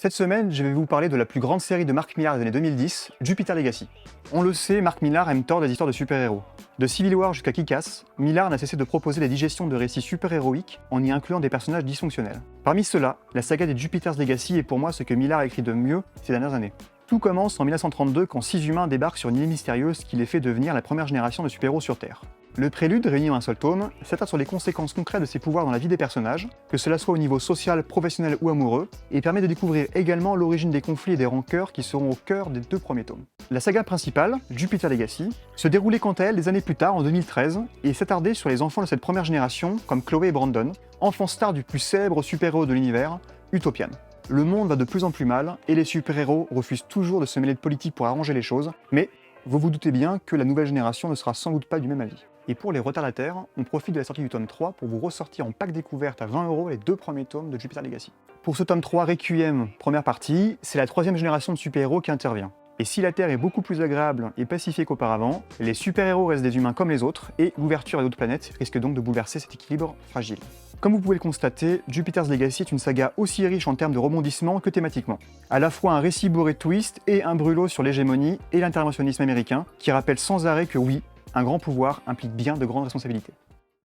Cette semaine, je vais vous parler de la plus grande série de Mark Millar des années 2010, Jupiter Legacy. On le sait, Mark Millar aime tordre les histoires de super-héros. De Civil War jusqu'à Kick-Ass, Millar n'a cessé de proposer des digestions de récits super-héroïques en y incluant des personnages dysfonctionnels. Parmi ceux-là, la saga des Jupiter's Legacy est pour moi ce que Millar a écrit de mieux ces dernières années. Tout commence en 1932 quand 6 humains débarquent sur une île mystérieuse qui les fait devenir la première génération de super-héros sur Terre. Le prélude, réuni en un seul tome, s'attarde sur les conséquences concrètes de ces pouvoirs dans la vie des personnages, que cela soit au niveau social, professionnel ou amoureux, et permet de découvrir également l'origine des conflits et des rancœurs qui seront au cœur des 2 premiers tomes. La saga principale, Jupiter Legacy, se déroulait quant à elle des années plus tard, en 2013, et s'attardait sur les enfants de cette première génération, comme Chloé et Brandon, enfants stars du plus célèbre super-héros de l'univers, Utopian. Le monde va de plus en plus mal, et les super-héros refusent toujours de se mêler de politique pour arranger les choses, mais vous vous doutez bien que la nouvelle génération ne sera sans doute pas du même avis. Et pour les retardataires, on profite de la sortie du tome 3 pour vous ressortir en pack découverte à 20€ les 2 premiers tomes de Jupiter Legacy. Pour ce tome 3 Requiem, première partie, c'est la 3e génération de super-héros qui intervient. Et si la Terre est beaucoup plus agréable et pacifiée qu'auparavant, les super-héros restent des humains comme les autres, et l'ouverture à d'autres planètes risque donc de bouleverser cet équilibre fragile. Comme vous pouvez le constater, Jupiter's Legacy est une saga aussi riche en termes de rebondissements que thématiquement. À la fois un récit bourré de twists et un brûlot sur l'hégémonie et l'interventionnisme américain, qui rappelle sans arrêt que oui, un grand pouvoir implique bien de grandes responsabilités.